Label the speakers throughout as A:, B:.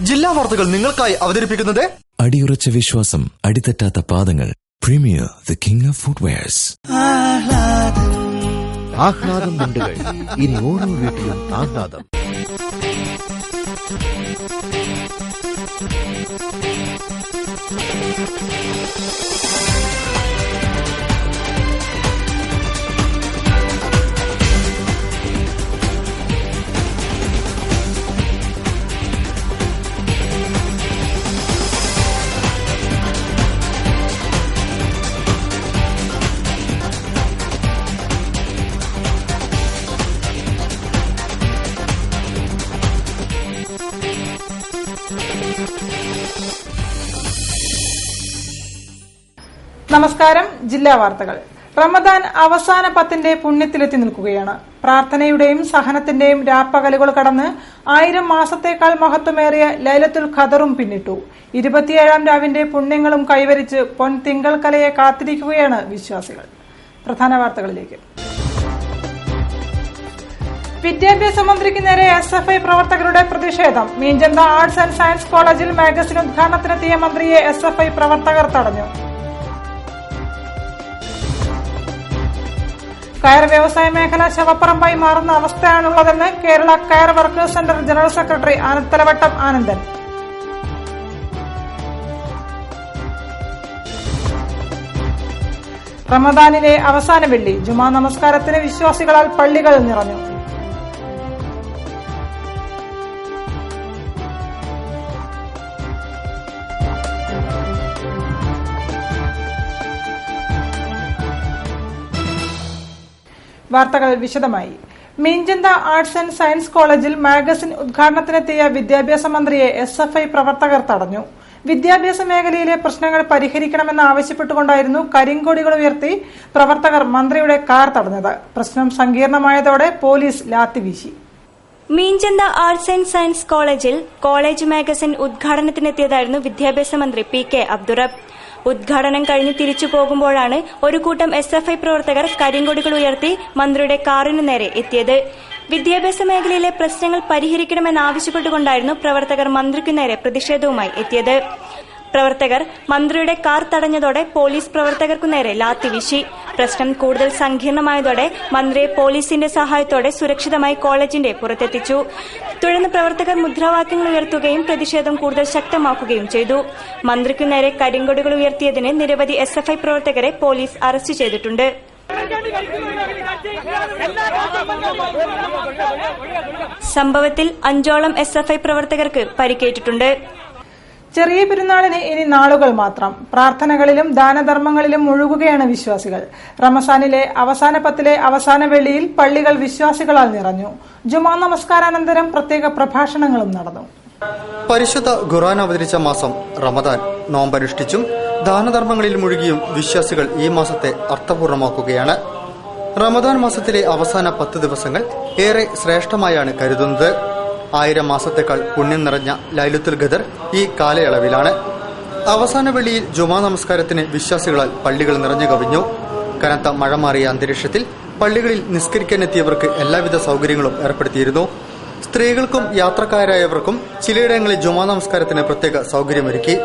A: ജില്ലാ വാർത്തകൾ നിങ്ങൾക്കായി അവതരിപ്പിക്കുന്നത്
B: അടിയുറച്ച വിശ്വാസം, അടിതെറ്റാത്ത പാദങ്ങൾ. Premier, the king of footwears.
C: ആഹ്ലാദം മുണ്ടുകൾ, ഇനി ഓരോ വീട്ടിലും ആഹ്ലാദം.
D: നമസ്കാരം. ജില്ലാ വാർത്തകൾ. റമദാൻ അവസാന 10ന്റെ പുണ്യത്തിലെത്തി നിൽക്കുകയാണ്. പ്രാർത്ഥനയുടെയും സഹനത്തിന്റെയും രാപ്പകലുകൾ കടന്ന് 1000 മാസത്തേക്കാൾ മഹത്വമേറിയ ലൈലത്തുൽ ഖദറും പിന്നിട്ടു. 27ാം രാവിന്റെ പുണ്യങ്ങളും കൈവരിച്ച് പൊൻ തിങ്കൾ കലയെ കാത്തിരിക്കുകയാണ് വിശ്വാസികൾ. പ്രധാന വാർത്തകളിലേക്ക്. വിദ്യാഭ്യാസ മന്ത്രിക്ക് നേരെ SFI പ്രവർത്തകരുടെ പ്രതിഷേധം. മീഞ്ചന്ത ആർട്സ് ആൻഡ് സയൻസ് കോളേജിൽ മാഗസിൻ ഉദ്ഘാടനത്തിനെത്തിയ മന്ത്രിയെ SFI പ്രവർത്തകർ തടഞ്ഞു. കയർ വ്യവസായ മേഖല ശവപ്പറമ്പായി മാറുന്ന അവസ്ഥയാണുള്ളതെന്ന് Kerala coir workers centre general secretary Anathalavattom Anandan. റമദാനിലെ അവസാന വെള്ളി. ജുമാ നമസ്കാരത്തിന് വിശ്വാസികളാൽ പള്ളികൾ നിറഞ്ഞു. വാർത്തകൾ വിശദമായി. മീഞ്ചന്ത ആർട്സ് ആൻഡ് സയൻസ് കോളേജിൽ മാഗസിൻ ഉദ്ഘാടനത്തിനെത്തിയ വിദ്യാഭ്യാസ മന്ത്രിയെ SFI പ്രവർത്തകർ തടഞ്ഞു. വിദ്യാഭ്യാസ മേഖലയിലെ പ്രശ്നങ്ങൾ പരിഹരിക്കണമെന്ന് ആവശ്യപ്പെട്ടുകൊണ്ടായിരുന്നു കരിങ്കൊടികൾ ഉയർത്തി പ്രവർത്തകർ മന്ത്രിയുടെ കാർ തടഞ്ഞത്. പ്രശ്നം സങ്കീർണമായതോടെ പോലീസ് ലാത്തിവീശി.
E: മീഞ്ചന്ത ആർട്സ് ആൻഡ് സയൻസ് കോളേജിൽ കോളേജ് മാഗസിൻ ഉദ്ഘാടനത്തിനെത്തിയതായിരുന്നു വിദ്യാഭ്യാസ മന്ത്രി PK അബ്ദുറബ്. ഉദ്ഘാടനം കഴിഞ്ഞ് തിരിച്ചു പോകുമ്പോഴാണ് ഒരു കൂട്ടം SFI പ്രവർത്തകർ കരിങ്കൊടികൾ ഉയർത്തി മന്ത്രിയുടെ കാറിനു നേരെ എത്തിയത്. വിദ്യാഭ്യാസ മേഖലയിലെ പ്രശ്നങ്ങൾ പരിഹരിക്കണമെന്നാവശ്യപ്പെട്ടുകൊണ്ടായിരുന്നു പ്രവർത്തകർ മന്ത്രിക്കു നേരെ പ്രതിഷേധവുമായി എത്തിയത്. പ്രവർത്തകർ മന്ത്രിയുടെ കാർ തടഞ്ഞതോടെ പോലീസ് പ്രവർത്തകർക്കു നേരെ ലാത്തിവീശി. പ്രശ്നം കൂടുതൽ സങ്കീർണമായതോടെ മന്ത്രിയെ പോലീസിന്റെ സഹായത്തോടെ സുരക്ഷിതമായി കോളേജിന്റെ പുറത്തെത്തിച്ചു. തുടർന്ന് പ്രവർത്തകർ മുദ്രാവാക്യങ്ങൾ ഉയർത്തുകയും പ്രതിഷേധം കൂടുതൽ ശക്തമാക്കുകയും ചെയ്തു. മന്ത്രിക്കു നേരെ കരിങ്കൊടികൾ ഉയർത്തിയതിന് നിരവധി SFI പ്രവർത്തകരെ പോലീസ് അറസ്റ്റ് ചെയ്തിട്ടുണ്ട്. സംഭവത്തിൽ 5ഓളം SFI പ്രവർത്തകർക്ക് പരിക്കേറ്റിട്ടുണ്ട്.
D: ചെറിയ പെരുന്നാളിന് ഇനി നാളുകൾ മാത്രം. പ്രാർത്ഥനകളിലും ദാനധർമ്മങ്ങളിലും മുഴുകുകയാണ് വിശ്വാസികൾ. റമസാനിലെ അവസാന 10ലെ അവസാന വെള്ളിയിൽ പള്ളികൾ വിശ്വാസികളാൽ നിറഞ്ഞു. ജുമാ നമസ്കാരാനന്തരം പ്രത്യേക പ്രഭാഷണങ്ങളും നടന്നു.
A: പരിശുദ്ധ ഖുർആൻ അവതരിച്ച മാസം റമദാൻ. നോമ്പനുഷ്ഠിച്ചും ദാനധർമ്മങ്ങളിൽ മുഴുകിയും വിശ്വാസികൾ ഈ മാസത്തെ അർത്ഥപൂർണമാക്കുകയാണ്. റമദാൻ മാസത്തിലെ അവസാന 10 ദിവസങ്ങൾ ഏറെ ശ്രേഷ്ഠമായാണ് കരുതുന്നത്. 1000 മാസത്തേക്കാൾ പുണ്യം നിറഞ്ഞ ലൈലത്തുൽ ഖദർ ഈ കാലയളവിലാണ്. അവസാന വെള്ളിയിൽ ജുമാ നമസ്കാരത്തിന് വിശ്വാസികളാൽ പള്ളികൾ നിറഞ്ഞു കവിഞ്ഞു. കനത്ത മഴ മാറിയ അന്തരീക്ഷത്തിൽ പള്ളികളിൽ നിസ്കരിക്കാനെത്തിയവർക്ക് എല്ലാവിധ സൗകര്യങ്ങളും ഏർപ്പെടുത്തിയിരുന്നു. സ്ത്രീകൾക്കും യാത്രക്കാരായവർക്കും ചിലയിടങ്ങളിൽ ജുമാ നമസ്കാരത്തിന് പ്രത്യേക സൗകര്യമൊരുക്കി.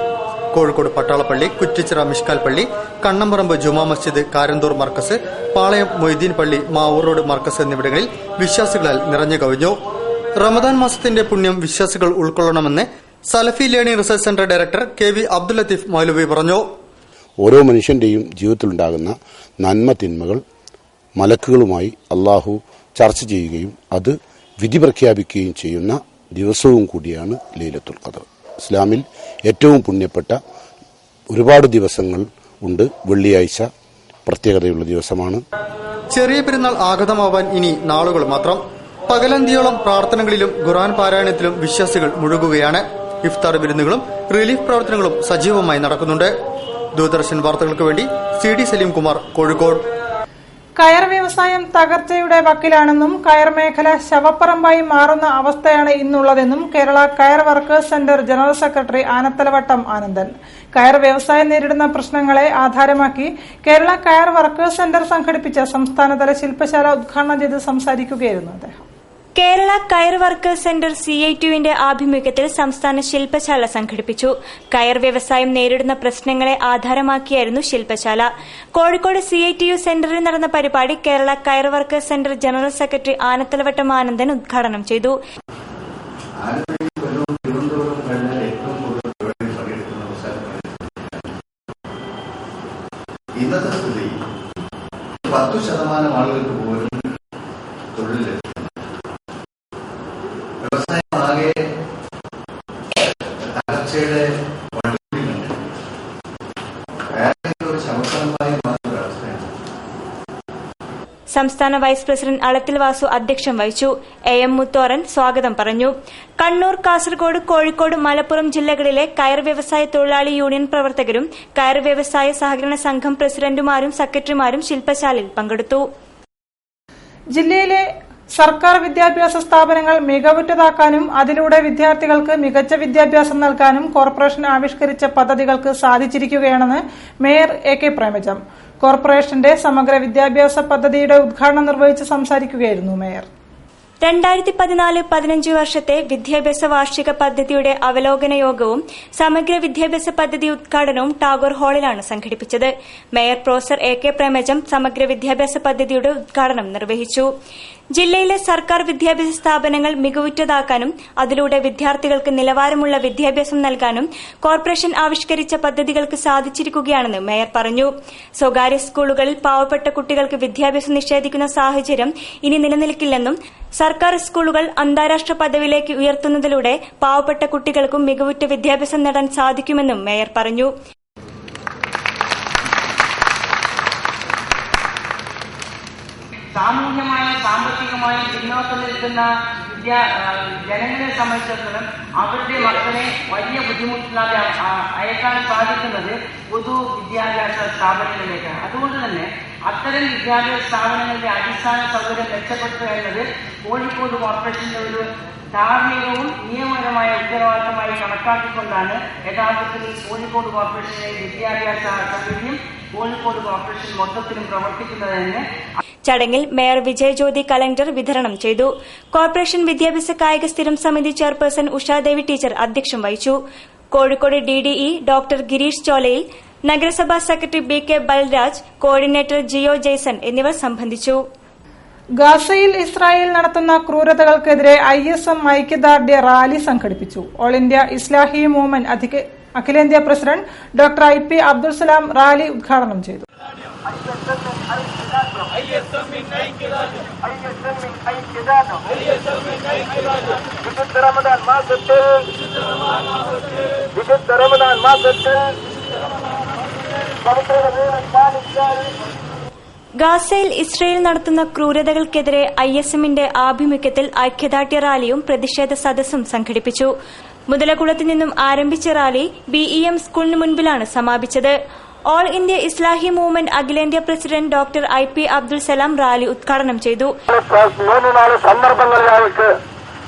A: കോഴിക്കോട് പട്ടാളപ്പള്ളി, കുറ്റിച്ചിറ മിഷ്കാൽ പള്ളി, കണ്ണമ്പറമ്പ് ജുമാ മസ്ജിദ്, കാരന്തൂർ മർക്കസ്, പാളയം മൊയ്തീൻ പള്ളി, മാവൂർ റോഡ് മർക്കസ് എന്നിവിടങ്ങളിൽ വിശ്വാസികളാൽ നിറഞ്ഞു കവിഞ്ഞു. റമദാൻ മാസത്തിന്റെ പുണ്യം വിശ്വാസികൾ ഉൾക്കൊള്ളണമെന്ന് Salafi learning research centre director KV Abdul Latheef Moulavi പറഞ്ഞു.
F: ഓരോ മനുഷ്യന്റെയും ജീവിതത്തിലുണ്ടാകുന്ന നന്മ തിന്മകൾ മലക്കുകളുമായി അള്ളാഹു ചർച്ച ചെയ്യുകയും അത് വിധി പ്രഖ്യാപിക്കുകയും ചെയ്യുന്ന ദിവസവും കൂടിയാണ് ലൈലത്തുൽ ഖദർ. ഇസ്ലാമിൽ ഏറ്റവും പുണ്യപ്പെട്ട ഒരുപാട് ദിവസങ്ങൾ ഉണ്ട്. വെള്ളിയാഴ്ച പ്രത്യേകതയുള്ള ദിവസമാണ്.
A: ചെറിയ പെരുന്നാൾ ആഗതമാവാൻ ഇനി നാളുകൾ മാത്രം. പകലന്തിയോളം പ്രാർത്ഥനകളിലും ഖുർആൻ പാരായണത്തിലും വിശ്വാസികൾ മുഴുകുകയാണ്. ഇഫ്താർ വിരുന്നുകളും റിലീഫ് പ്രവർത്തനങ്ങളും സജീവമായി നടക്കുന്നുണ്ട്. ദൂരദർശൻ വാർത്തകൾക്ക് വേണ്ടി CD സലീം കുമാർ, കോഴിക്കോട്.
D: കയർ വ്യവസായം തകർച്ചയുടെ വക്കിലാണെന്നും കയർ മേഖല ശവപ്പറമ്പായി മാറുന്ന അവസ്ഥയാണ് ഇന്നുള്ളതെന്നും Kerala coir workers centre general secretary Anathalavattom Anandan. കയർ വ്യവസായം നേരിടുന്ന പ്രശ്നങ്ങളെ ആധാരമാക്കി കേരള കയർ വർക്കേഴ്സ് സെന്റർ സംഘടിപ്പിച്ച സംസ്ഥാനതല ശില്പശാല ഉദ്ഘാടനം ചെയ്ത് സംസാരിക്കുകയായിരുന്നു അദ്ദേഹം.
E: കേരള കയർ വർക്കേഴ്സ് സെന്റർ CITU-വിന്റെ ആഭിമുഖ്യത്തിൽ സംസ്ഥാന ശില്പശാല സംഘടിപ്പിച്ചു. കയർ വ്യവസായം നേരിടുന്ന പ്രശ്നങ്ങളെ ആധാരമാക്കിയായിരുന്നു ശില്പശാല. കോഴിക്കോട് CITU സെന്ററിൽ നടന്ന പരിപാടി Kerala coir workers centre general secretary Anathalavattom Anandan ഉദ്ഘാടനം ചെയ്തു.
G: ഇന്നത്തെ സ്ഥിതി 10% ആളുകൾക്ക് പോലും തൊഴിൽ ലഭിക്കുന്നു. വ്യവസായമാകെ തകർച്ചയുടെ വഴികളിലുണ്ട്. ഒരു ശവസനമായി മാറുന്ന അവസ്ഥയാണ്.
E: സംസ്ഥാന വൈസ് പ്രസിഡന്റ് അളത്തിൽ വാസു അധ്യക്ഷം വഹിച്ചു. AM മുത്തോറൻ സ്വാഗതം പറഞ്ഞു. കണ്ണൂർ, കാസർഗോഡ്, കോഴിക്കോട്, മലപ്പുറം ജില്ലകളിലെ കയർ വ്യവസായ തൊഴിലാളി യൂണിയൻ പ്രവർത്തകരും കയർ വ്യവസായ സഹകരണ സംഘം പ്രസിഡന്റുമാരും സെക്രട്ടറിമാരും ശില്പശാലയിൽ പങ്കെടുത്തു.
D: ജില്ലയിലെ സർക്കാർ വിദ്യാഭ്യാസ സ്ഥാപനങ്ങൾ മികവുറ്റതാക്കാനും അതിലൂടെ വിദ്യാർത്ഥികൾക്ക് മികച്ച വിദ്യാഭ്യാസം നൽകാനും കോർപ്പറേഷൻ ആവിഷ്കരിച്ച പദ്ധതികൾക്ക് സാധിച്ചിരിക്കുകയാണെന്ന് മേയർ AK പ്രേമജം. കോർപ്പറേഷന്റെ സമഗ്ര വിദ്യാഭ്യാസ പദ്ധതിയുടെ ഉദ്ഘാടനം നിർവഹിച്ച് സംസാരിക്കുകയായിരുന്നു മേയർ. 2014-15 വർഷത്തെ വിദ്യാഭ്യാസ വാർഷിക പദ്ധതിയുടെ അവലോകന യോഗവും സമഗ്ര വിദ്യാഭ്യാസ പദ്ധതി ഉദ്ഘാടനവും ടാഗോർ ഹാളിലാണ് സംഘടിപ്പിച്ചത്. മേയർ പ്രൊഫസർ AK പ്രേമജം സമഗ്ര വിദ്യാഭ്യാസ പദ്ധതിയുടെ ഉദ്ഘാടനം നിർവഹിച്ചു. ജില്ലയിലെ സർക്കാർ വിദ്യാഭ്യാസ സ്ഥാപനങ്ങൾ മികവുറ്റതാക്കാനും അതിലൂടെ വിദ്യാർത്ഥികൾക്ക് നിലവാരമുള്ള വിദ്യാഭ്യാസം നൽകാനും കോർപ്പറേഷൻ ആവിഷ്കരിച്ച പദ്ധതികൾക്ക് സാധിച്ചിരിക്കുകയാണെന്ന് മേയർ പറഞ്ഞു. സ്വകാര്യ സ്കൂളുകളിൽ പാവപ്പെട്ട കുട്ടികൾക്ക് വിദ്യാഭ്യാസം നിഷേധിക്കുന്ന സാഹചര്യം ഇനി നിലനിൽക്കില്ലെന്നും സർക്കാർ സ്കൂളുകൾ അന്താരാഷ്ട്ര പദവിയിലേക്ക് ഉയർത്തുന്നതിലൂടെ പാവപ്പെട്ട കുട്ടികൾക്കും മികവുറ്റ വിദ്യാഭ്യാസം നേടാൻ സാധിക്കുമെന്നും മേയർ പറഞ്ഞു.
H: സാമൂഹ്യമായും സാമ്പത്തികമായും പിന്നോക്കം നിൽക്കുന്ന ജനങ്ങളെ സംബന്ധിച്ചിടത്തോളം അവരുടെ മക്കളെ വലിയ ബുദ്ധിമുട്ടില്ലാതെ അയക്കാൻ സാധിക്കുന്നത് പൊതു വിദ്യാഭ്യാസ സ്ഥാപനങ്ങളിലേക്കാണ്. അതുകൊണ്ട് തന്നെ അത്തരം വിദ്യാഭ്യാസ സ്ഥാപനങ്ങളുടെ അടിസ്ഥാന സൗകര്യം മെച്ചപ്പെടുത്തുക എന്നത് കോഴിക്കോട് കോർപ്പറേഷന്റെ ഒരു ധാർമ്മികവും നിയമപരമായ ഉത്തരവാദിത്തമായി കണക്കാക്കിക്കൊണ്ടാണ് യഥാർത്ഥത്തിൽ കോഴിക്കോട് കോർപ്പറേഷന്റെ വിദ്യാഭ്യാസ സമിതിയും കോഴിക്കോട് കോർപ്പറേഷൻ മൊത്തത്തിലും പ്രവർത്തിക്കുന്നതെന്ന്.
E: ചടങ്ങിൽ മേയർ വിജയജ്യോതി കലണ്ടർ വിതരണം ചെയ്തു. കോർപ്പറേഷൻ വിദ്യാഭ്യാസ കായിക സ്ഥിരം സമിതി ചെയർപേഴ്സൺ ഉഷാദേവി ടീച്ചർ അധ്യക്ഷം വഹിച്ചു. കോഴിക്കോട് DDE ഡോക്ടർ ഗിരീഷ് ചോലയിൽ, നഗരസഭാ secretary BK Balraj, coordinator Jio Jaison എന്നിവർ സംബന്ധിച്ചു.
D: ഗാസയിൽ ഇസ്രായേൽ നടത്തുന്ന ക്രൂരതകൾക്കെതിരെ ISM ഐക്യദാർഢ്യ റാലി സംഘടിപ്പിച്ചു. ഓൾ ഇന്ത്യ ഇസ്ലാഹി മൂവ്മെന്റ് അഖിലേന്ത്യാ president doctor IP Abdul Salam rally ഉദ്ഘാടനം ചെയ്തു.
E: ഗാസയിൽ ഇസ്രയേൽ നടത്തുന്ന ക്രൂരതകൾക്കെതിരെ ISM-ന്റെ ആഭിമുഖ്യത്തിൽ ഐക്യദാർഢ്യ റാലിയും പ്രതിഷേധ സദസ്സും സംഘടിപ്പിച്ചു. മുതലകുളത്ത് നിന്നും ആരംഭിച്ച റാലി BEM സ്കൂളിന് മുൻപിലാണ് സമാപിച്ചത്. ഓൾ ഇന്ത്യ ഇസ്ലാഹി മൂവ്മെന്റ് അഖിലേന്ത്യാ president doctor IP Abdul Salam rally ഉദ്ഘാടനം ചെയ്തു.
I: 3-4 സന്ദർഭങ്ങളിലായിട്ട്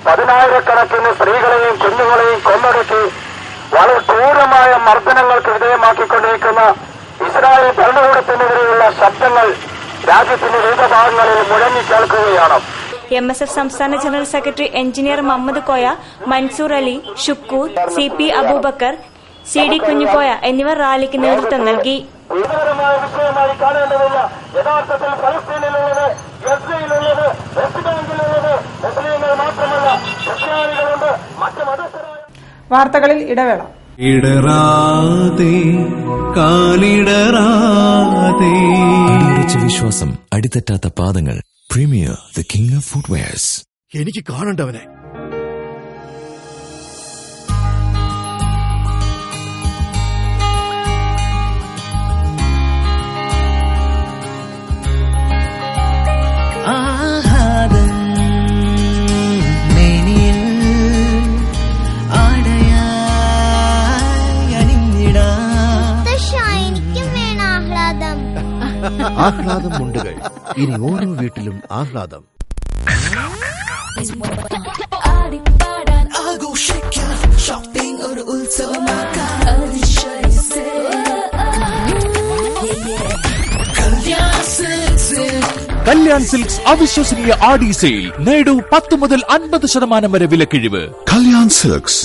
I: 10,000-കണക്കിന് സ്ത്രീകളെയും കുഞ്ഞുങ്ങളെയും കൊന്നൊടുക്കി വളരെ ക്രൂരമായ മർദ്ദനങ്ങൾക്ക് വിധേയമാക്കിക്കൊണ്ടിരിക്കുന്ന ഇസ്രായേൽ ഭരണകൂടത്തിനെതിരെയുള്ള ശബ്ദങ്ങൾ രാജ്യത്തിന്റെ വിവിധ ഭാഗങ്ങളിൽ മുഴങ്ങിക്കേൾക്കുകയാണ്.
E: MSF സംസ്ഥാന general secretary engineer Muhammad Koya, Mansoor Ali, Shukkur, CP Abubakar, CD Kunjukoya എന്നിവർ റാലിക്ക് നേതൃത്വം നൽകി.
I: ഗുരുതരമായ വിഷയമായി കാണേണ്ടതില്ല. യഥാർത്ഥത്തിൽ ഫലസ്തീനിലുള്ളത്, ഗസയിലുള്ളത്, വെസ്റ്റ് ബാങ്കിലുള്ളത് മുസ്ലിങ്ങൾ മാത്രമല്ല, ക്രിസ്ത്യാനികളുണ്ട്, മറ്റ് മതസ്ഥരായ.
D: വാർത്തകളിൽ ഇടവേള.
B: അടിയുറച്ച വിശ്വാസം, അടിതെറ്റാത്ത പാദങ്ങൾ. Premier the king of footwears.
C: എനിക്ക് കാണണ്ടവനെ. ആഹ്ലാദം മുണ്ടുകൾ. ഇനി ഓരോ വീട്ടിലും ആഹ്ലാദം.
J: കല്യാൺ സിൽക്സ് അവിശ്വസനീയ ആടി സെയിൽ. നേടൂ 10 മുതൽ 50% വരെ വിലക്കിഴിവ്.
B: കല്യാൺ സിൽക്സ്.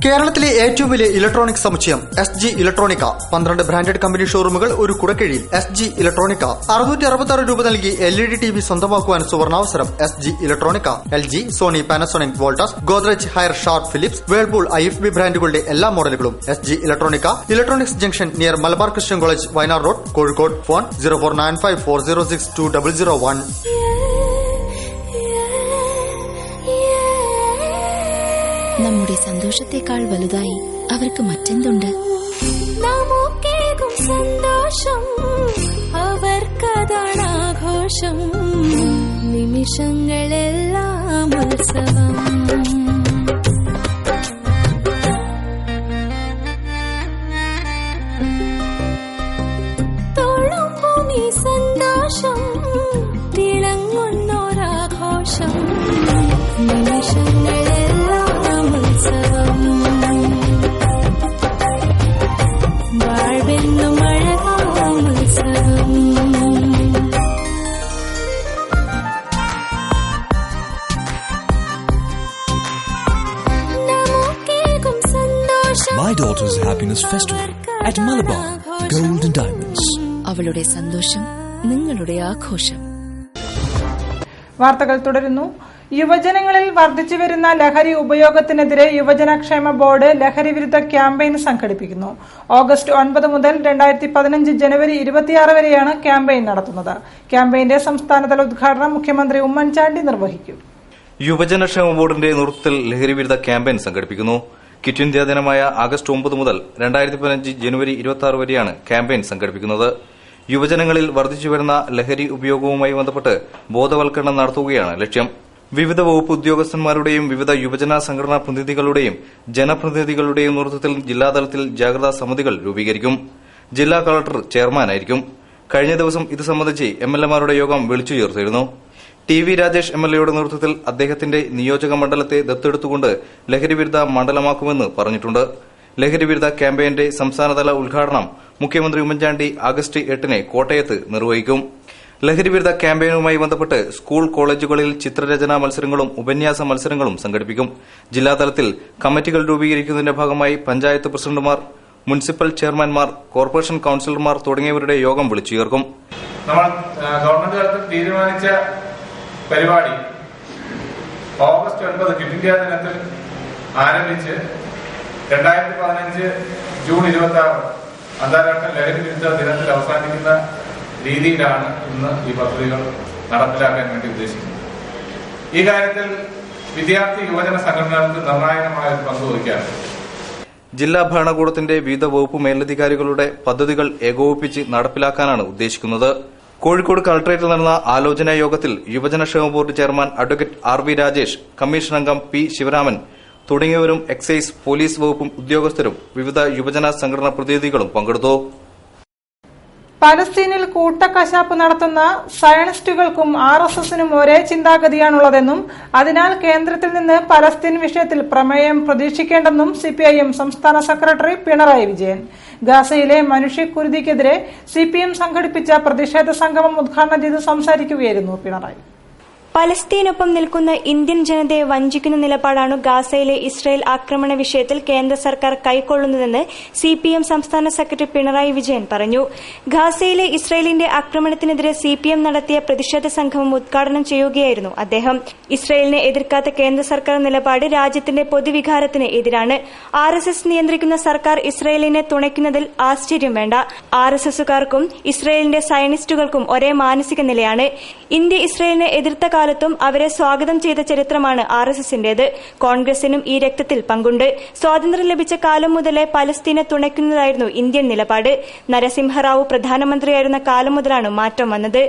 A: കേരളത്തിലെ ഏറ്റവും വലിയ ഇലക്ട്രോണിക് സമുച്ചയം SG ഇലക്ട്രോണിക്ക. 12 ബ്രാൻഡഡ് കമ്പനി ഷോറൂമുകൾ ഒരു കുടക്കീഴിൽ. SG electronica. 666 രൂപ നൽകി LED TV സ്വന്തമാക്കുവാൻ സുവർണാവസരം. SG Electronica. LG, Sony, Panasonic, Voltas, Godrej, Haier, Sharp, Philips, Whirlpool, IFB ബ്രാൻഡുകളുടെ എല്ലാ മോഡലുകളും. SG electronica, electronics junction near Malabar Christian college, Wayanad road, Kozhikode. Phone 0495406201.
K: നമ്മുടെ സന്തോഷത്തെക്കാൾ വലുതായി അവർക്ക് മറ്റെന്തുണ്ട്? നമുക്കേകും സന്തോഷം അവർക്കതാണ് ആഘോഷം. നിമിഷങ്ങളെല്ലാം ഉത്സവം. തോളുമ്പും ഈ സന്തോഷം തിളങ്ങുന്നൊരാഘോഷം. നിമിഷങ്ങളെല്ലാം വാഴ്വെന്നും അഴകാം ഉത്സവം. നമുക്കേകും സന്തോഷം.
B: My daughter's happiness festival at Malabar Gold and Diamonds.
K: അവളുടെ സന്തോഷം നിങ്ങളുടെ ആഘോഷം.
D: വാർത്തകൾ തുടരുന്നു. യുവജനങ്ങളിൽ വർദ്ധിച്ചുവരുന്ന ലഹരി ഉപയോഗത്തിനെതിരെ യുവജനക്ഷേമ ബോർഡ് ലഹരി വിരുദ്ധ ക്യാമ്പയിൻ സംഘടിപ്പിക്കുന്നു. ഓഗസ്റ്റ് 9 മുതൽ 2015 ജനുവരി 26 വരെയാണ് ക്യാമ്പയിൻ നടത്തുന്നത്. ക്യാമ്പയിന്റെ സംസ്ഥാനതല ഉദ്ഘാടനം മുഖ്യമന്ത്രി ഉമ്മൻചാണ്ടി നിർവഹിക്കും.
L: യുവജനക്ഷേമ ബോർഡിന്റെ നേതൃത്വത്തിൽ ലഹരി വിരുദ്ധ ക്യാമ്പയിൻ സംഘടിപ്പിക്കുന്നു. കിറ്റ് ഇന്ത്യ ദിനമായ ആഗസ്റ്റ് 9 മുതൽ 2015 ജനുവരി 26 വരെയാണ് ക്യാമ്പയിൻ സംഘടിപ്പിക്കുന്നത്. യുവജനങ്ങളിൽ വർദ്ധിച്ചുവരുന്ന ലഹരി ഉപയോഗവുമായി ബന്ധപ്പെട്ട് ബോധവൽക്കരണം നടത്തുകയാണ് ലക്ഷ്യം. വിവിധ വകുപ്പ് ഉദ്യോഗസ്ഥന്മാരുടെയും വിവിധ യുവജന സംഘടനാ പ്രതിനിധികളുടെയും ജനപ്രതിനിധികളുടെയും നേതൃത്വത്തിൽ ജില്ലാതലത്തിൽ ജാഗ്രതാ സമിതികൾ രൂപീകരിക്കും. ജില്ലാ കളക്ടർ ചെയർമാനായിരിക്കും. കഴിഞ്ഞ ദിവസം ഇത് സംബന്ധിച്ച് MLA-മാരുടെ യോഗം വിളിച്ചു ചേർത്തിരുന്നു. TV രാജേഷ് MLA-യുടെ നേതൃത്വത്തിൽ അദ്ദേഹത്തിന്റെ നിയോജക മണ്ഡലത്തെ ദത്തെടുത്തുകൊണ്ട് ലഹരിവിരുദ്ധ മണ്ഡലമാക്കുമെന്ന് പറഞ്ഞിട്ടുണ്ട്. ലഹരിവിരുദ്ധ ക്യാമ്പയിന്റെ സംസ്ഥാനതല ഉദ്ഘാടനം മുഖ്യമന്ത്രി ഉമ്മൻചാണ്ടി ആഗസ്റ്റ് 8 കോട്ടയത്ത് നിർവഹിക്കും. ലഹരിവിരുദ്ധ ക്യാമ്പയിനുമായി ബന്ധപ്പെട്ട് സ്കൂൾ കോളേജുകളിൽ ചിത്രരചനാ മത്സരങ്ങളും ഉപന്യാസ മത്സരങ്ങളും സംഘടിപ്പിക്കും. ജില്ലാതലത്തിൽ കമ്മിറ്റികൾ രൂപീകരിക്കുന്നതിന്റെ ഭാഗമായി പഞ്ചായത്ത് പ്രസിഡന്റുമാർ, മുനിസിപ്പൽ ചെയർമാൻമാർ, കോർപ്പറേഷൻ കൌൺസിലർമാർ തുടങ്ങിയവരുടെ യോഗം വിളിച്ചു ചേർക്കും.
M: നമ്മൾ ഗവൺമെന്റ് തലത്തിൽ തീരുമാനിച്ച പരിപാടി ഓഗസ്റ്റ് 9 ക്വിറ്റ് ഇന്ത്യ ദിനത്തിൽ ആരംഭിച്ച് 2015 ജൂൺ 26 അന്താരാഷ്ട്ര ലഹരി വിരുദ്ധ ദിനത്തിൽ അവസാനിക്കുന്ന രീതിയിലാണ് ഇന്ന് ഈ പദ്ധതികൾ നടപ്പിലാക്കാൻ വേണ്ടി ഉദ്ദേശിക്കുന്നത്. ഈ കാര്യത്തിൽ വിദ്യാർത്ഥി യുവജന സംഘടനകൾക്ക് നിർണായകമായ ഒരു പങ്ക് വഹിക്കാറുണ്ട്.
L: ജില്ലാ ഭരണകൂടത്തിന്റെ വിവിധ വകുപ്പ് മേലധികാരികളുടെ പദ്ധതികൾ ഏകോപിപ്പിച്ച് നടപ്പിലാക്കാനാണ് ഉദ്ദേശിക്കുന്നത്. കോഴിക്കോട് കളക്ടറേറ്റിൽ നടന്ന ആലോചനാ യോഗത്തിൽ യുവജനക്ഷേമ board chairman advocate RV Rajesh, commission അംഗം P ശിവരാമൻ തുടങ്ങിയവരും എക്സൈസ്, പോലീസ് വകുപ്പും ഉദ്യോഗസ്ഥരും വിവിധ യുവജന സംഘടനാ പ്രതിനിധികളും പങ്കെടുത്തു.
D: പലസ്തീനിൽ കൂട്ടക്കശാപ്പ് നടത്തുന്ന സയണിസ്റ്റുകൾക്കും RSSനും ഒരേ ചിന്താഗതിയാണുള്ളതെന്നും അതിനാൽ കേന്ദ്രത്തിൽ നിന്ന് പലസ്തീൻ വിഷയത്തിൽ പ്രമേയം പ്രതീക്ഷിക്കേണ്ടെന്നും CPIM സംസ്ഥാന സെക്രട്ടറി പിണറായി വിജയൻ. ഗാസയിലെ മനുഷ്യക്കുരുതിക്കെതിരെ CPM സംഘടിപ്പിച്ച പ്രതിഷേധ സംഗമം ഉദ്ഘാടനം ചെയ്ത് സംസാരിക്കുകയായിരുന്നു പിണറായി.
E: പലസ്തീനൊപ്പം നിൽക്കുന്ന ഇന്ത്യൻ ജനതയെ വഞ്ചിക്കുന്ന നിലപാടാണ് ഗാസയിലെ ഇസ്രായേൽ ആക്രമണ വിഷയത്തിൽ കേന്ദ്ര സർക്കാർ കൈക്കൊള്ളുന്നതെന്ന് CPM സംസ്ഥാന സെക്രട്ടറി പിണറായി വിജയൻ പറഞ്ഞു. ഗാസയിലെ ഇസ്രായേലിന്റെ ആക്രമണത്തിനെതിരെ CPM നടത്തിയ പ്രതിഷേധ സംഗമം ഉദ്ഘാടനം ചെയ്യുകയായിരുന്നു അദ്ദേഹം. ഇസ്രായേലിനെ എതിർക്കാത്ത കേന്ദ്ര സർക്കാർ നിലപാട് രാജ്യത്തിന്റെ പൊതുവികാരത്തിന് എതിരാണ്. RSS നിയന്ത്രിക്കുന്ന സർക്കാർ ഇസ്രായേലിനെ തുണയ്ക്കുന്നതിൽ ആശ്ചര്യം വേണ്ട. RSSകാർക്കും ഇസ്രായേലിന്റെ സയനിസ്റ്റുകൾക്കും ഒരേ മാനസിക നിലയാണ്. ഇന്ത്യ ഇസ്രായേലിനെ എതിർത്ത കാലത്തും അവരെ സ്വാഗതം ചെയ്ത ചരിത്രമാണ് RSSന്റേത്. കോൺഗ്രസിനും ഈ രക്തത്തിൽ പങ്കുണ്ട്. സ്വാതന്ത്ര്യം ലഭിച്ച കാലം മുതലേ പലസ്തീനെ തുണയ്ക്കുന്നതായിരുന്നു ഇന്ത്യൻ നിലപാട്. നരസിംഹറാവു പ്രധാനമന്ത്രിയായിരുന്ന കാലം മുതലാണ് മാറ്റം വന്നത്.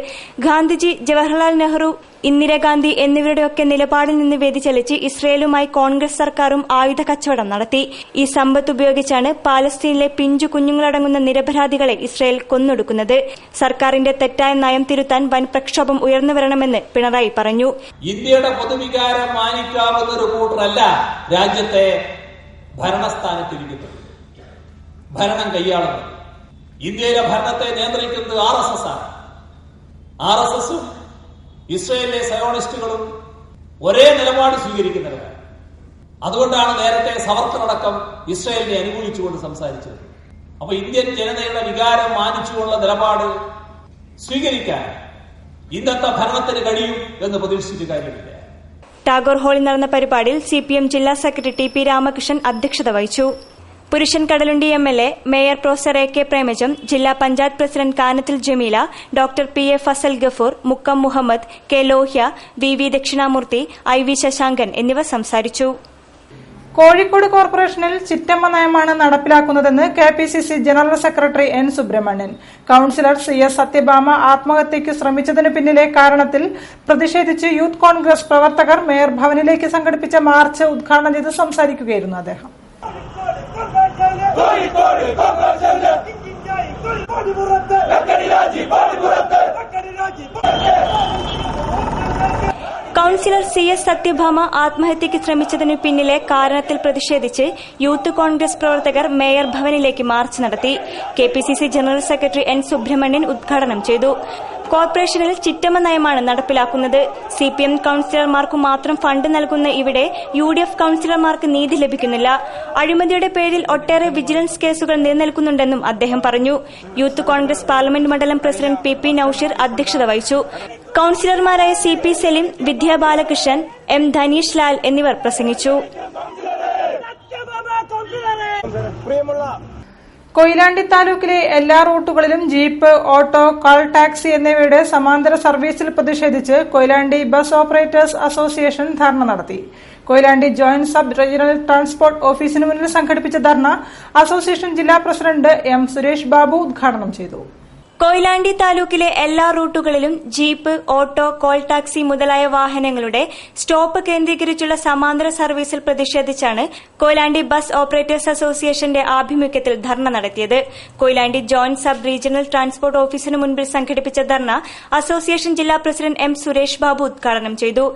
E: ഗാന്ധിജി, ജവഹർലാൽ നെഹ്റു, ഇന്ദിരാഗാന്ധി എന്നിവരുടെയൊക്കെ നിലപാടിൽ നിന്ന് വ്യതിചലിച്ച് ഇസ്രയേലുമായി കോൺഗ്രസ് സർക്കാരും ആയുധ കച്ചവടം നടത്തി. ഈ സമ്പത്ത് ഉപയോഗിച്ചാണ് പാലസ്തീനിലെ പിഞ്ചു കുഞ്ഞുങ്ങളടങ്ങുന്ന നിരപരാധികളെ ഇസ്രയേൽ കൊന്നൊടുക്കുന്നത്. സർക്കാരിന്റെ തെറ്റായ നയം തിരുത്താൻ വൻ പ്രക്ഷോഭം ഉയർന്നു വരണമെന്ന് പിണറായി പറഞ്ഞു.
N: ഇന്ത്യയുടെ പൊതുവികാരം മാനിക്കാവുന്ന ഒരു കൂട്ടരല്ല രാജ്യത്തെ ഭരണസ്ഥാനത്തിരിക്കുന്നത്, ഭരണം കൈയാളുന്നത്. ഇന്ത്യയിലെ ഭരണത്തെ നിയന്ത്രിക്കുന്നത് RSS ആണ്. RSSും ഇസ്രയേലിലെ സയോണിസ്റ്റുകളും ഒരേ നിലപാട് സ്വീകരിക്കുന്നവരാണ്. അതുകൊണ്ടാണ് നേരത്തെ സവർക്കർ അടക്കം ഇസ്രയേലിനെ അനുകൂലിച്ചുകൊണ്ട് സംസാരിച്ചത്. അപ്പൊ ഇന്ത്യൻ ജനതയുടെ വികാരം മാനിച്ചുകൊണ്ടുള്ള നിലപാട് സ്വീകരിക്കാൻ ഇന്നത്തെ ഭരണത്തിന് കഴിയും എന്ന് പ്രതീക്ഷിച്ചിട്ട് കാര്യമില്ല.
E: ടാഗോർ ഹാളിൽ നടന്ന പരിപാടിയിൽ CPM ജില്ലാ സെക്രട്ടറി TP രാമകൃഷ്ണൻ അധ്യക്ഷത വഹിച്ചു. Purushan Kadalundi MLA, mayor professor AK Premajam, ജില്ലാ panchayat president Kanathil Jameela, doctor PA Fazal Gafoor, Mukkam Muhammed, K Lohya, VV Dakshinamoorthy, IV Sasankan എന്നിവർ സംസാരിച്ചു.
D: കോഴിക്കോട് കോർപ്പറേഷനിൽ ചിറ്റമ്മ നയമാണ് നടപ്പിലാക്കുന്നതെന്ന് KPCC general secretary N Subramanian. Councillor CS Sathyabhama ആത്മഹത്യയ്ക്ക് ശ്രമിച്ചതിന് പിന്നിലെ കാരണത്തിൽ പ്രതിഷേധിച്ച് യൂത്ത് കോൺഗ്രസ് പ്രവർത്തകർ മേയർ ഭവനിലേക്ക് സംഘടിപ്പിച്ച മാർച്ച് ഉദ്ഘാടനം ചെയ്ത് സംസാരിക്കുകയായിരുന്നു അദ്ദേഹം.
E: കൌൺസിലർ CS സത്യഭാമ ആത്മഹത്യയ്ക്ക് ശ്രമിച്ചതിനു പിന്നിലെ കാരണത്തിൽ പ്രതിഷേധിച്ച് യൂത്ത് കോൺഗ്രസ് പ്രവർത്തകർ മേയർ ഭവനിലേക്ക് മാർച്ച് നടത്തി. KPCC general secretary N Subrahmanyan ഉദ്ഘാടനം ചെയ്തു. കോർപ്പറേഷനിൽ ചിറ്റമ്മ നയമാണ് നടപ്പിലാക്കുന്നത്. CPM കൌൺസിലർമാർക്ക് മാത്രം ഫണ്ട് നൽകുന്ന ഇവിടെ UDF കൌൺസിലർമാർക്ക് നീതി ലഭിക്കുന്നില്ല. അഴിമതിയുടെ പേരിൽ ഒട്ടേറെ വിജിലൻസ് കേസുകൾ നിലനിൽക്കുന്നുണ്ടെന്നും അദ്ദേഹം പറഞ്ഞു. യൂത്ത് കോൺഗ്രസ് പാർലമെന്റ് മണ്ഡലം പ്രസിഡന്റ് PP നൌഷീർ അധ്യക്ഷത വഹിച്ചു. കൌൺസിലർമാരായ CP സലീം, വിദ്യാ ബാലകൃഷ്ണൻ, M ധനീഷ് ലാൽ എന്നിവർ പ്രസംഗിച്ചു.
D: കൊയിലാണ്ടി താലൂക്കിലെ എല്ലാ റൂട്ടുകളിലും ജീപ്പ്, ഓട്ടോ, കാൾ ടാക്സി എന്നിവയുടെ സമാന്തര സർവീസിൽ പ്രതിഷേധിച്ച് കൊയിലാണ്ടി ബസ് ഓപ്പറേറ്റേഴ്സ് അസോസിയേഷൻ ധർണ നടത്തി. Koyilandy joint sub regional transport ഓഫീസിന് മുന്നിൽ സംഘടിപ്പിച്ച ധർണ അസോസിയേഷൻ ജില്ലാ പ്രസിഡന്റ് M സുരേഷ് ബാബു ഉദ്ഘാടനം ചെയ്തു.
E: കൊയിലാണ്ടി താലൂക്കിലെ എല്ലാ റൂട്ടുകളിലും ജീപ്പ്, ഓട്ടോ, കോൾ ടാക്സി മുതലായ വാഹനങ്ങളുടെ സ്റ്റോപ്പ് കേന്ദ്രീകരിച്ചുള്ള സമാന്തര സർവീസിൽ പ്രതിഷേധിച്ചാണ് കൊയിലാണ്ടി ബസ് ഓപ്പറേറ്റേഴ്സ് അസോസിയേഷന്റെ ആഭിമുഖ്യത്തിൽ ധർണ നടത്തിയത്. Koyilandy joint sub regional transport ഓഫീസിന് മുൻപിൽ സംഘടിപ്പിച്ച ധർണ അസോസിയേഷൻ ജില്ലാ പ്രസിഡന്റ് M സുരേഷ് ബാബു ഉദ്ഘാടനം ചെയ്തു.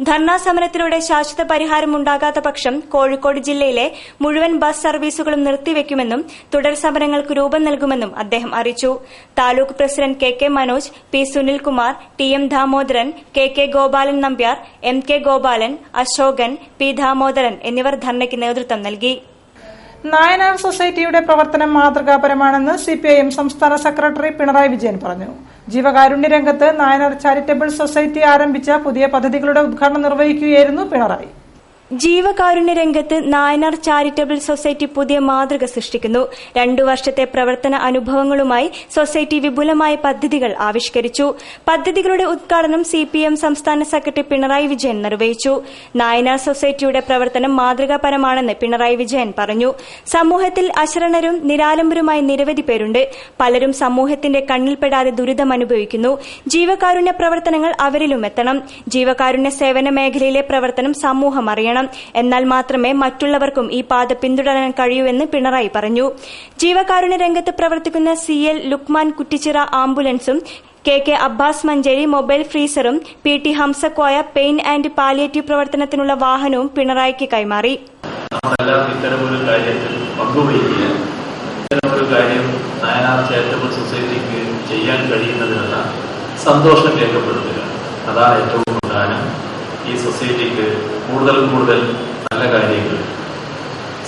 E: ധർണാ സമരത്തിലൂടെ ശാശ്വത പരിഹാരമുണ്ടാകാത്ത പക്ഷം കോഴിക്കോട് ജില്ലയിലെ മുഴുവൻ ബസ് സർവീസുകളും നിർത്തിവെക്കുമെന്നും തുടർ സമരങ്ങൾക്ക് രൂപം നൽകുമെന്നും അദ്ദേഹം അറിയിച്ചു. Taluk president KK Manoj, P Sunilkumar, TM Damodaran, KK Gopalan Nambiar, MK Gopalan, Ashokan, P Damodaran എന്നിവർ ധർണയ്ക്ക് നേതൃത്വം നൽകി.
D: നായനാർ സൊസൈറ്റിയുടെ പ്രവർത്തനം മാതൃകാപരമാണെന്ന് CPIM സംസ്ഥാന സെക്രട്ടറി പിണറായി വിജയൻ പറഞ്ഞു. ജീവകാരുണ്യ രംഗത്ത് നായനാർ ചാരിറ്റബിൾ സൊസൈറ്റി ആരംഭിച്ച പുതിയ പദ്ധതികളുടെ ഉദ്ഘാടനം നിർവഹിക്കുകയായിരുന്നു പിണറായി.
E: ജീവകാരുണ്യ രംഗത്ത് നായനാർ ചാരിറ്റബിൾ സൊസൈറ്റി പുതിയ മാതൃക സൃഷ്ടിക്കുന്നു. 2 വർഷത്തെ പ്രവർത്തന അനുഭവങ്ങളുമായി സൊസൈറ്റി വിപുലമായ പദ്ധതികൾ ആവിഷ്കരിച്ചു. പദ്ധതികളുടെ ഉദ്ഘാടനം CPM സംസ്ഥാന സെക്രട്ടറി പിണറായി വിജയൻ നിർവഹിച്ചു. നായനാർ സൊസൈറ്റിയുടെ പ്രവർത്തനം മാതൃകാപരമാണെന്ന് പിണറായി വിജയൻ പറഞ്ഞു. സമൂഹത്തിൽ അശരണരും നിരാലംബരുമായി നിരവധി പേരുണ്ട്. പലരും സമൂഹത്തിന്റെ കണ്ണിൽപ്പെടാതെ ദുരിതമനുഭവിക്കുന്നു. ജീവകാരുണ്യ പ്രവർത്തനങ്ങൾ അവരിലും എത്തണം. ജീവകാരുണ്യ സേവന മേഖലയിലെ പ്രവർത്തനം സമൂഹം അറിയണം. എന്നാൽ മാത്രമേ മറ്റുള്ളവർക്കും ഈ പാത പിന്തുടരാൻ കഴിയൂവെന്ന് പിണറായി പറഞ്ഞു. ജീവകാരുണ്യ രംഗത്ത് പ്രവർത്തിക്കുന്ന CL ലുക്മാൻ കുറ്റിച്ചിറ ആംബുലൻസും KK അബ്ബാസ് മഞ്ചേരി മൊബൈൽ ഫ്രീസറും PT Hamzakoya pain and palliative പ്രവർത്തനത്തിനുള്ള വാഹനവും പിണറായിക്ക് കൈമാറി.
O: ഇത്തരമൊരു കാര്യത്തിൽ പങ്കുവയ്ക്കുക, ഇത്തരമൊരു കാര്യം നായനാർ ചാരിറ്റബിൾ സൊസൈറ്റിക്ക് ചെയ്യാൻ കഴിയുന്നതിനുള്ള സന്തോഷം രേഖപ്പെടുത്തുക, അതാണ് ഏറ്റവും പ്രധാനം. ഈ സൊസൈറ്റിക്ക് കൂടുതൽ നല്ല കാര്യങ്ങൾ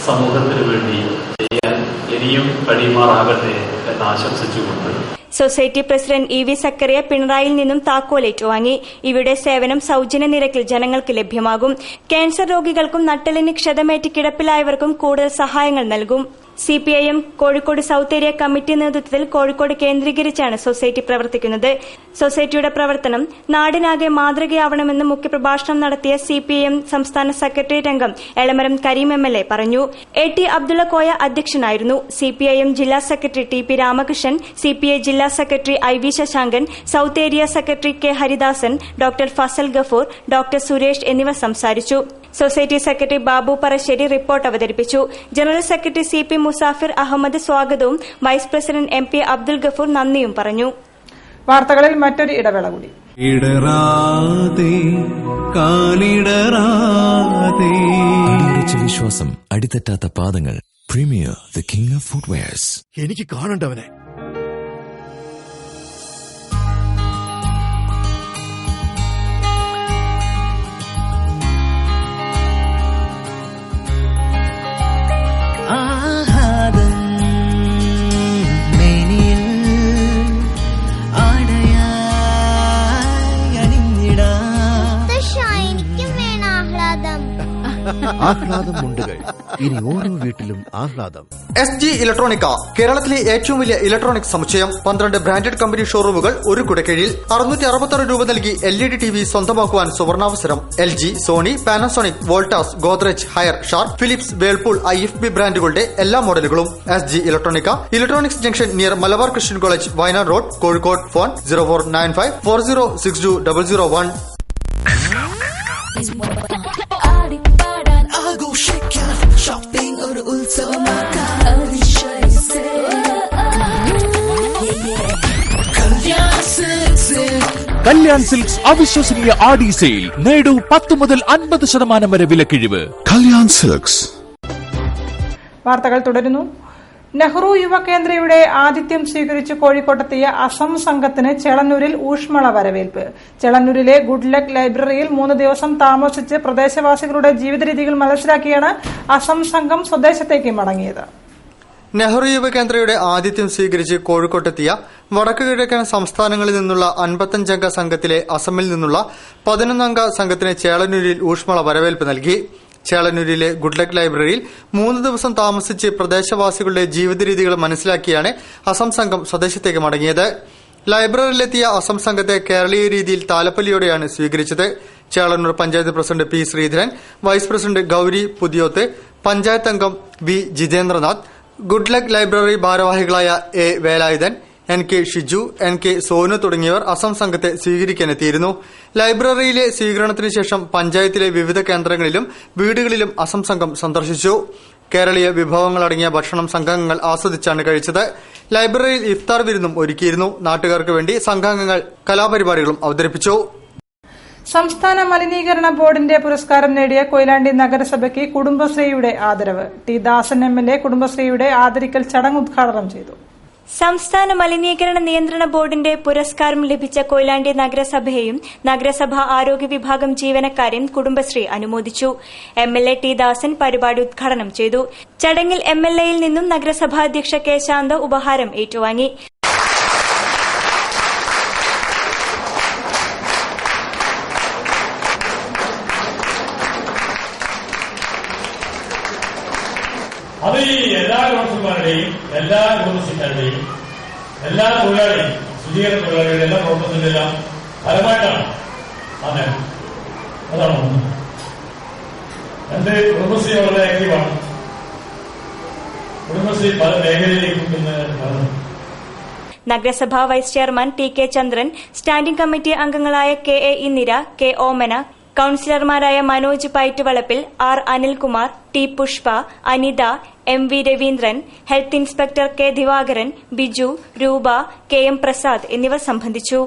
O: സമൂഹത്തിന് വേണ്ടി ചെയ്യാൻ ഇനിയും കഴിയുമാറാകട്ടെ എന്ന് ആശംസിച്ചുകൊണ്ട്
E: സൊസൈറ്റി പ്രസിഡന്റ് EV സക്കറിയ പിണറായിയിൽ നിന്നും താക്കോലേറ്റ് വാങ്ങി. ഇവിടെ സേവനം സൌജന്യ നിരക്കിൽ ജനങ്ങൾക്ക് ലഭ്യമാകും. ക്യാൻസർ രോഗികൾക്കും നട്ടെല്ലിന് ക്ഷതമേറ്റ് കിടപ്പിലായവർക്കും കൂടുതൽ സഹായങ്ങൾ നൽകും. CPIM Kozhikode south area committee നേതൃത്വത്തിൽ കോഴിക്കോട് കേന്ദ്രീകരിച്ചാണ് സൊസൈറ്റി പ്രവർത്തിക്കുന്നത്. സൊസൈറ്റിയുടെ പ്രവർത്തനം നാടിനാകെ മാതൃകയാവണമെന്ന് മുഖ്യപ്രഭാഷണം നടത്തിയ CPIM സംസ്ഥാന സെക്രട്ടേറിയറ്റ് അംഗം എളമരം കരീം MLA പറഞ്ഞു. AT അബ്ദുള്ള കോയ അധ്യക്ഷനായിരുന്നു. CPIM ജില്ലാ സെക്രട്ടറി TP രാമകൃഷ്ണൻ, CPI ജില്ലാ സെക്രട്ടറി IV Sasankan, south area secretary K Haridasan, doctor Fazal Gafoor, doctor Suresh എന്നിവർ സംസാരിച്ചു. Society secretary Babu Parassery report അവതരിപ്പിച്ചു. General secretary CP Musafir Ahammed സ്വാഗതവും vice president MP Abdul Gafoor നന്ദിയും പറഞ്ഞു.
D: വാർത്തകളിൽ മറ്റൊരു ഇടവേള കൂടി.
B: വിശ്വാസം, അടിതെറ്റാത്ത പാദങ്ങൾ. Premier the king of footwears.
C: എനിക്ക് കാണണ്ടവനെ. ആഹ്ലാദം മുണ്ടുകൾ. ഇനി ഓരോ വീട്ടിലും ആഹ്ലാദം.
A: SG ഇലക്ട്രോണിക്ക കേരളത്തിലെ ഏറ്റവും വലിയ ഇലക്ട്രോണിക് സമുച്ചയം. 12 ബ്രാൻഡഡ് കമ്പനി ഷോറൂമുകൾ ഒരു കുടക്കീഴിൽ. 666 രൂപ നൽകി LED TV സ്വന്തമാക്കുവാൻ സുവർണാവസരം. LG, Sony, Panasonic, Voltas, Godrej, Haier, Sharp, Philips, Whirlpool, IFB ബ്രാൻഡുകളുടെ എല്ലാ മോഡലുകളും. SG electronica, electronics junction near Malabar Christian college, Wayanad road, Kozhikode. Phone 0495406201.
J: Kalyan silks അവിശ്വസനീയ ആടി സെയിൽ. നേടൂ 10 മുതൽ 50% വരെ വിലക്കിഴിവ്. കല്യാൺ സിൽക്സ്.
D: വാർത്തകൾ തുടരുന്നു. നെഹ്റു യുവകേന്ദ്രയുടെ ആതിഥ്യം സ്വീകരിച്ച് കോഴിക്കോട്ടെത്തിയ അസം സംഘത്തിന് ചേളന്നൂരിൽ ഊഷ്മള വരവേൽപ്പ്. ചേളന്നൂരിലെ ഗുഡ് ലക്ക് ലൈബ്രറിയിൽ 3 ദിവസം താമസിച്ച് പ്രദേശവാസികളുടെ ജീവിതരീതികൾ മനസ്സിലാക്കിയാണ് അസം സംഘം സ്വദേശത്തേക്ക് മടങ്ങിയത്.
A: നെഹ്റു യുവകേന്ദ്രയുടെ ആതിഥ്യം സ്വീകരിച്ച് കോഴിക്കോട്ടെത്തിയ വടക്കു കിഴക്കൻ സംസ്ഥാനങ്ങളിൽ നിന്നുള്ള 55 അംഗ സംഘത്തിലെ അസമിൽ നിന്നുള്ള 11 അംഗ സംഘത്തിന് ചേളന്നൂരിൽ ഊഷ്മള വരവേൽപ്പ് നൽകി. ചേളന്നൂരിലെ ഗുഡ് ലക്ക് ലൈബ്രറിയിൽ 3 ദിവസം താമസിച്ച് പ്രദേശവാസികളുടെ ജീവിതരീതികൾ മനസ്സിലാക്കിയാണ് അസം സംഘം സ്വദേശത്തേക്ക് മടങ്ങിയത്. ലൈബ്രറിയിലെത്തിയ അസം സംഘത്തെ കേരളീയ രീതിയിൽ താലപ്പൊലിയോടെയാണ് സ്വീകരിച്ചത്. Chelannur panchayat president P. Sreedharan, vice president Gauri Puthiyoth, panchayat അംഗം V. Jithendranath, good luck library ഭാരവാഹികളായ A. Velayudhan, NK Shiju, NK Sonu തുടങ്ങിയവർ അസം സംഘത്തെ സ്വീകരിക്കാനെത്തിയിരുന്നു. ലൈബ്രറിയിലെ സ്വീകരണത്തിന് ശേഷം പഞ്ചായത്തിലെ വിവിധ കേന്ദ്രങ്ങളിലും വീടുകളിലും അസം സംഘം സന്ദർശിച്ചു. കേരളീയ വിഭവങ്ങളടങ്ങിയ ഭക്ഷണം സംഘാംഗങ്ങൾ ആസ്വദിച്ചാണ് കഴിച്ചത്. ലൈബ്രറിയിൽ ഇഫ്താർ വിരുന്നും ഒരുക്കിയിരുന്നു. നാട്ടുകാർക്ക് വേണ്ടി സംഘാംഗങ്ങൾ കലാപരിപാടികളും അവതരിപ്പിച്ചു.
D: സംസ്ഥാന മലിനീകരണ ബോർഡിന്റെ പുരസ്കാരം നേടിയ കൊയിലാണ്ടി നഗരസഭയ്ക്ക് കുടുംബശ്രീയുടെ ആദരവ്. T. ദാസൻ MLA കുടുംബശ്രീയുടെ ആദരിക്കൽ ചടങ്ങ് ഉദ്ഘാടനം ചെയ്തു.
E: സംസ്ഥാന മലിനീകരണ നിയന്ത്രണ ബോർഡിന്റെ പുരസ്കാരം ലഭിച്ച കൊയിലാണ്ടി നഗരസഭയെയും നഗരസഭാ ആരോഗ്യ വിഭാഗം ജീവനക്കാരെയും കുടുംബശ്രീ അനുമോദിച്ചു. MLA T. ദാസൻ പരിപാടി ഉദ്ഘാടനം ചെയ്തു. ചടങ്ങിൽ MLAയിൽ നിന്നും നഗരസഭാ അധ്യക്ഷ K. ശാന്ത ഉപഹാരം ഏറ്റുവാങ്ങി.
P: അത് ഈ എല്ലാ കൗൺസിലർമാരുടെയും എല്ലാ യൂണിവേഴ്സിറ്റിക്കാരുടെയും എല്ലാ തൊഴിലാളിയും ശുചീകരണ തൊഴിലാളികളുടെ എല്ലാ പ്രവർത്തനത്തിന്റെ എല്ലാം ഫലമായിട്ടാണ് അതെ അതാണ് ഒന്ന്. എന്റെ കുടുംബശ്രീ വളരെ ആക്റ്റീവാണ്. കുടുംബശ്രീ പല മേഖലയിലേക്കും ഇന്ന് വളർന്നു.
E: നഗരസഭാ vice chairman T. K. Chandran, standing committee അംഗങ്ങളായ K. A. Indira, K. Omana, കൌൺസിലർമാരായ Manoj Paittuvalappil, R. Anilkumar, T. Pushpa, Anitha, M. V. Raveendran, health inspector K. Divakaran, Biju, Roopa, K. M. Prasad എന്നിവർ സംബന്ധിച്ചു.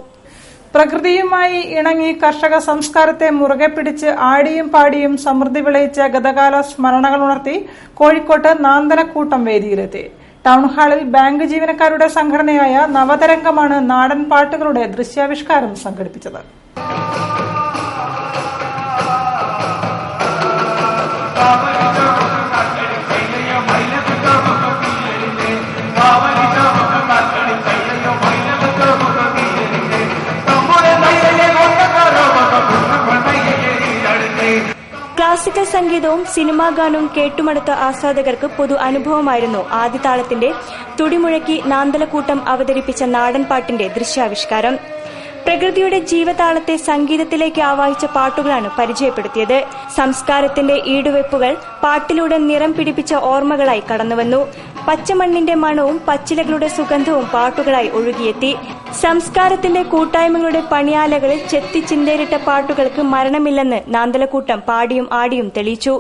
D: പ്രകൃതിയുമായി ഇണങ്ങി കർഷക സംസ്കാരത്തെ മുറുകെ പിടിച്ച് ആടിയും പാടിയും സമൃദ്ധി വിളയിച്ച ഗതകാല സ്മരണകൾ ഉണർത്തി കോഴിക്കോട്ട് നാന്തനക്കൂട്ടം വേദിയിലെത്തി. ടൌൺഹാളിൽ ബാങ്ക് ജീവനക്കാരുടെ സംഘടനയായ നവതരംഗമാണ് നാടൻ പാട്ടുകളുടെ ദൃശ്യാവിഷ്കാരം സംഘടിപ്പിച്ചത്.
E: ക്ലാസിക്കൽ സംഗീതവും സിനിമാ ഗാനവും കേട്ടുമടുത്ത ആസ്വാദകർക്ക് പൊതു അനുഭവമായിരുന്നു ആദിതാളത്തിന്റെ തുടിമുഴക്കി നാന്തലക്കൂട്ടം അവതരിപ്പിച്ച നാടൻ പാട്ടിന്റെ ദൃശ്യാവിഷ്കാരം. പ്രകൃതിയുടെ ജീവതാളത്തെ സംഗീതത്തിലേക്ക് ആവാഹിച്ച പാട്ടുകളാണ് പരിചയപ്പെടുത്തിയത്. സംസ്കാരത്തിന്റെ ഈടുവെപ്പുകൾ പാട്ടിലൂടെ നിറം പിടിപ്പിച്ച ഓർമ്മകളായി കടന്നുവന്നു. പച്ചമണ്ണിന്റെ മണവും പച്ചിലകളുടെ സുഗന്ധവും പാട്ടുകളായി ഒഴുകിയെത്തി. സംസ്കാരത്തിന്റെ കൂട്ടായ്മകളുടെ പണിയാലകളിൽ ചെത്തിച്ചിന്തേരിട്ട പാട്ടുകൾക്ക് മരണമില്ലെന്ന് നാന്തലക്കൂട്ടം പാടിയും ആടിയും തെളിയിച്ചു.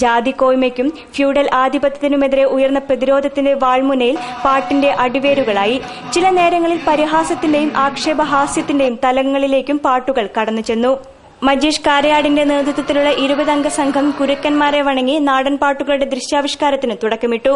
E: ജാതിക്കോയ്മയ്ക്കും ഫ്യൂഡൽ ആധിപത്യത്തിനുമെതിരെ ഉയർന്ന പ്രതിരോധത്തിന്റെ വാൾമുനയിൽ പാട്ടിന്റെ അടിവേരുകളായി. ചില നേരങ്ങളിൽ പരിഹാസത്തിന്റെയും ആക്ഷേപഹാസ്യത്തിന്റെയും തലങ്ങളിലേക്കും പാട്ടുകൾ കടന്നു ചെന്നു. മജീഷ് കാരയാടിന്റെ നേതൃത്വത്തിലുള്ള 20 അംഗ സംഘം കുരുക്കന്മാരെ വണങ്ങി നാടൻ പാട്ടുകളുടെ ദൃശ്യാവിഷ്കാരത്തിന് തുടക്കമിട്ടു.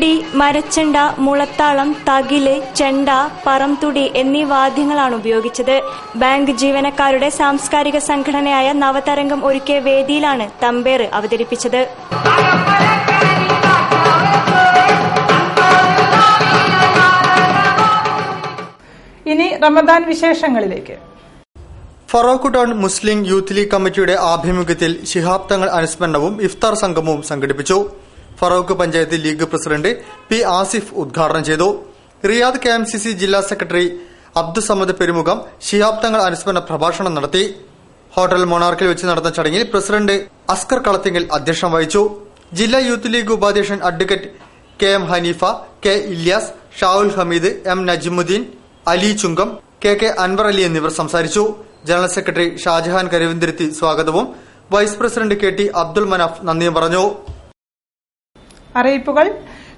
E: കൊട്ടുപടി, മരച്ചെണ്ട, മുളത്താളം, തകില്, ചെണ്ട, പറംതുടി എന്നീ വാദ്യങ്ങളാണ് ഉപയോഗിച്ചത്. ബാങ്ക് ജീവനക്കാരുടെ സാംസ്കാരിക സംഘടനയായ നവതരംഗം ഒരുക്കിയ വേദിയിലാണ് തമ്പേറ് അവതരിപ്പിച്ചത്.
D: ഇനി റമദാൻ വിശേഷങ്ങളിലേക്ക്.
A: ഫറോക്ക് ടൗൺ മുസ്ലിം യൂത്ത് ലീഗ് കമ്മിറ്റിയുടെ ആഭിമുഖ്യത്തിൽ ശിഹാബ് തങ്ങൾ അനുസ്മരണവും ഇഫ്താർ സംഗമവും സംഘടിപ്പിച്ചു. Feroke panchayat league president P Asif ഉദ്ഘാടനം ചെയ്തു. റിയാദ് KMCC ജില്ലാ സെക്രട്ടറി അബ്ദുസമദ് പെരുമുഖം ശിഹാബ് തങ്ങൾ അനുസ്മരണ പ്രഭാഷണം നടത്തി. ഹോട്ടൽ മൊണാർക്കിൽ വെച്ച് നടന്ന ചടങ്ങിൽ പ്രസിഡന്റ് അസ്കർ കളത്തിങ്കൽ അധ്യക്ഷം വഹിച്ചു. ജില്ലാ യൂത്ത് ലീഗ് ഉപാധ്യക്ഷൻ advocate KM Haneefa, K Ilyas, Shavul Hameed, M Najimudheen, Ali Chungam, KK Anwar Ali എന്നിവർ സംസാരിച്ചു. ജനറൽ സെക്രട്ടറി ഷാജഹാൻ കരുവന്തിരുത്തി സ്വാഗതവും vice president KT Abdul Manaf നന്ദിയും പറഞ്ഞു.
D: അറിയിപ്പുകൾ.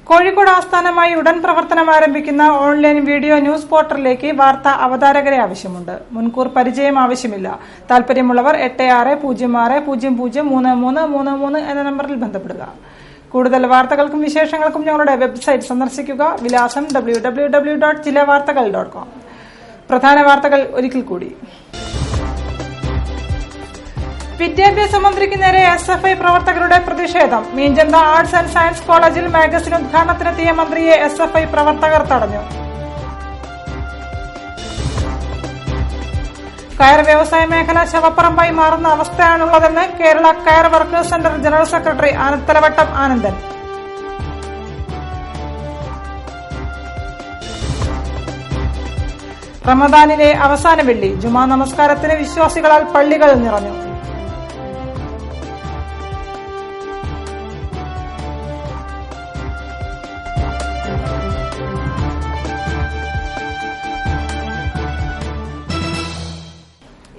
D: കോഴിക്കോട് ആസ്ഥാനമായി ഉടൻ പ്രവർത്തനം ആരംഭിക്കുന്ന ഓൺലൈൻ വീഡിയോ ന്യൂസ് പോർട്ടലിലേക്ക് വാർത്താ അവതാരകരെ ആവശ്യമുണ്ട്. മുൻകൂർ പരിചയം ആവശ്യമില്ല. താൽപര്യമുള്ളവർ 8660003333 എന്ന നമ്പറിൽ ബന്ധപ്പെടുക. കൂടുതൽ വാർത്തകൾക്കും വിശേഷങ്ങൾക്കും ഞങ്ങളുടെ വെബ്സൈറ്റ് സന്ദർശിക്കുക. വിലാസം www.jilavartakal.com. പ്രധാന വാർത്തകൾ ഒരിക്കൽ കൂടി. വിദ്യാഭ്യാസ മന്ത്രിക്ക് നേരെ SFI പ്രവർത്തകരുടെ പ്രതിഷേധം. മീഞ്ചന്ത ആർട്സ് ആൻഡ് സയൻസ് കോളേജിൽ മാഗസിൻ ഉദ്ഘാടനത്തിനെത്തിയ മന്ത്രിയെ SFI പ്രവർത്തകർ തടഞ്ഞു. കയർ വ്യവസായ മേഖല ശവപ്പറമ്പായി മാറുന്ന അവസ്ഥയാണുള്ളതെന്ന് Kerala coir workers centre general secretary Thalavattam Anandan. റമദാനിലെ അവസാന വെള്ളി. ജുമാ നമസ്കാരത്തിന് വിശ്വാസികളാൽ പള്ളികൾ നിറഞ്ഞു.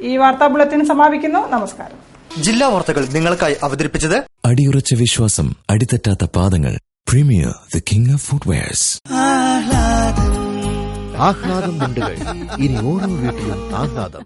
D: ഈ വാർത്താ ബുള്ളറ്റിൻ സമാപിക്കുന്നു. നമസ്കാരം.
A: ജില്ലാ വാർത്തകൾ നിങ്ങൾക്കായി അവതരിപ്പിച്ചത്
B: അടിയുറച്ച വിശ്വാസം, അടിതെറ്റാത്ത പാദങ്ങൾ. Premier the king of footwears.
C: ആഹ്ലാദം മുണ്ടുകൾ. ഇനി ഓരോ വീട്ടിലും ആഹ്ലാദം.